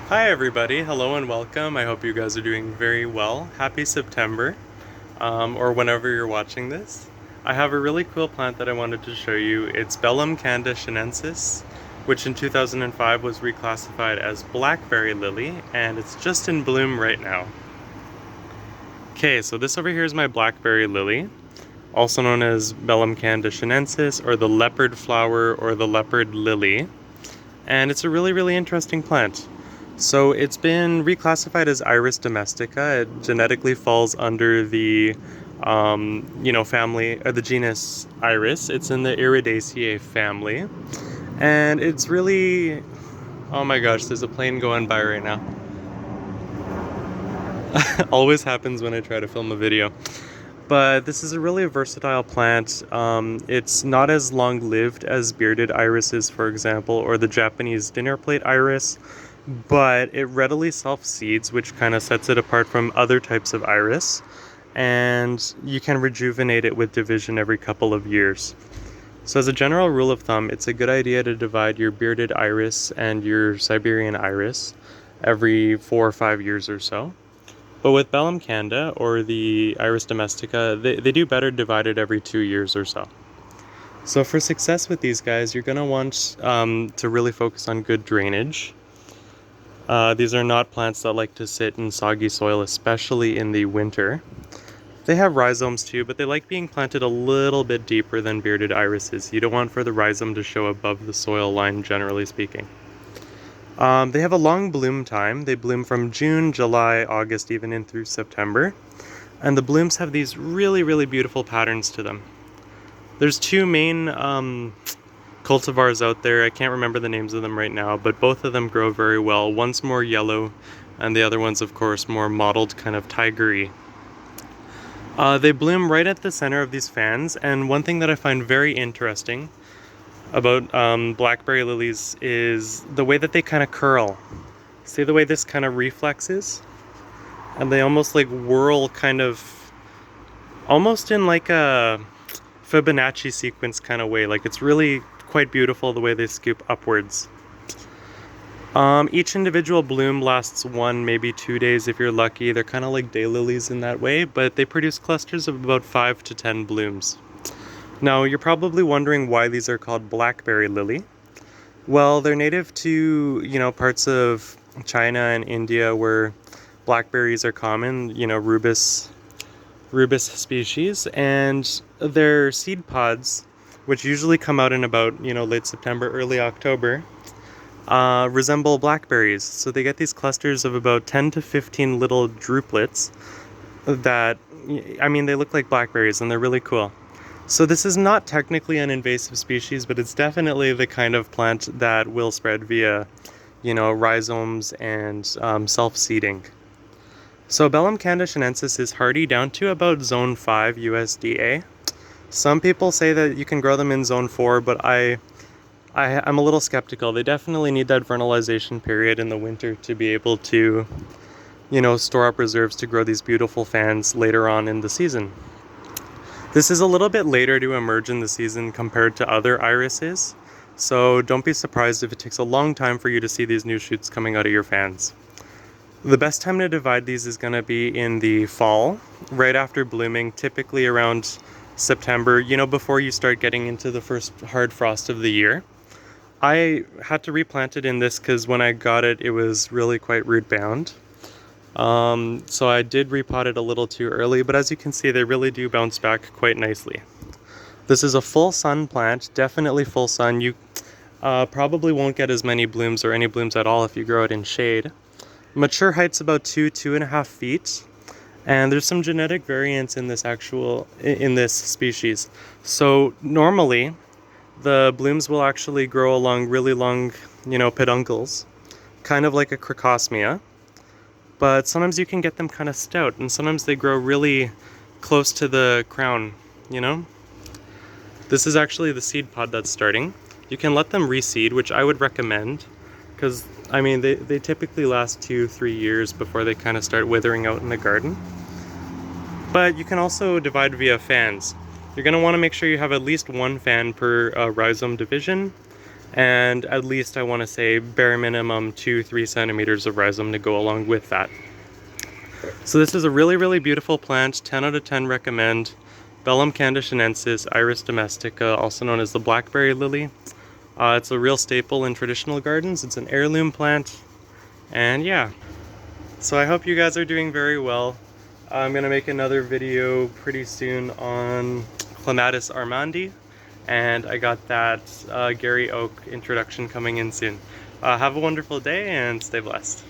Hi everybody, hello and welcome. I hope you guys are doing very well. Happy September, or whenever you're watching this. I have a really cool plant that I wanted to show you. It's Belamcanda chinensis, which in 2005 was reclassified as Blackberry Lily, and it's just in bloom right now. Okay, so this over here is my Blackberry Lily, also known as Belamcanda chinensis, or the leopard flower, or the leopard lily. And it's a really interesting plant. So it's been reclassified as Iris domestica. It genetically falls under the, family, the genus Iris. It's in the Iridaceae family. And it's really, oh my gosh, there's a plane going by right now. Always happens when I try to film a video. But this is a really versatile plant. It's not as long-lived as bearded irises, for example, or the Japanese dinner plate iris, but it readily self-seeds, which kind of sets it apart from other types of iris, and you can rejuvenate it with division every couple of years. So as a general rule of thumb, it's a good idea to divide your bearded iris and your Siberian iris every 4 or 5 years or so. But with Belamcanda, or the Iris domestica, they do better divided every 2 years or so. So for success with these guys, you're going to want to really focus on good drainage. These are not plants that like to sit in soggy soil, especially in the winter. They have rhizomes too, but they like being planted a little bit deeper than bearded irises. You don't want for the rhizome to show above the soil line, generally speaking. They have a long bloom time. They bloom from June, July, August, even in through September. And the blooms have these really beautiful patterns to them. There's two main cultivars out there. I can't remember the names of them right now, but both of them grow very well. One's more yellow, and the other one's, of course, more mottled, kind of tigery. They bloom right at the center of these fans, and one thing that I find very interesting about blackberry lilies is the way that they kind of curl. See the way this kind of reflexes? And they almost like whirl, kind of almost in like a Fibonacci sequence kind of way. Like, it's really quite beautiful the way they scoop upwards. Each individual bloom lasts 1, maybe 2 days if you're lucky. They're kind of like daylilies in that way, but they produce clusters of about 5 to 10 blooms. Now, you're probably wondering why these are called blackberry lily. Well, they're native to, parts of China and India where blackberries are common, rubus species, and their seed pods, which usually come out in about, late September, early October, resemble blackberries. So they get these clusters of about 10 to 15 little drupelets that, they look like blackberries, and they're really cool. So this is not technically an invasive species, but it's definitely the kind of plant that will spread via, rhizomes and self-seeding. So Belamcanda chinensis is hardy down to about zone 5 USDA. Some people say that you can grow them in zone 4, but I'm a little skeptical. They definitely need that vernalization period in the winter to be able to, store up reserves to grow these beautiful fans later on in the season. This is a little bit later to emerge in the season compared to other irises, so don't be surprised if it takes a long time for you to see these new shoots coming out of your fans. The best time to divide these is going to be in the fall, right after blooming, typically around September, before you start getting into the first hard frost of the year. I had to replant it in this because when I got it, it was really quite root bound. So I did repot it a little too early, but as you can see, they really do bounce back quite nicely. This is a full sun plant, definitely full sun. You probably won't get as many blooms or any blooms at all if you grow it in shade. Mature height's about 2.5 feet, and there's some genetic variance in this species. So normally, the blooms will actually grow along really long, peduncles, kind of like a crocosmia. But sometimes you can get them kind of stout, and sometimes they grow really close to the crown, This is actually the seed pod that's starting. You can let them reseed, which I would recommend, because, they typically last 2-3 years before they kind of start withering out in the garden. But you can also divide via fans. You're going to want to make sure you have at least one fan per rhizome division, and at least I want to say bare minimum 2-3 centimeters of rhizome to go along with that. So this is a really beautiful plant, 10 out of 10 recommend. Belamcanda chinensis, Iris domestica, also known as the Blackberry Lily. It's a real staple in traditional gardens. It's an heirloom plant, and yeah. So I hope you guys are doing very well. I'm gonna make another video pretty soon on Clematis armandi, and I got that Gary Oak introduction coming in soon. Have a wonderful day and stay blessed.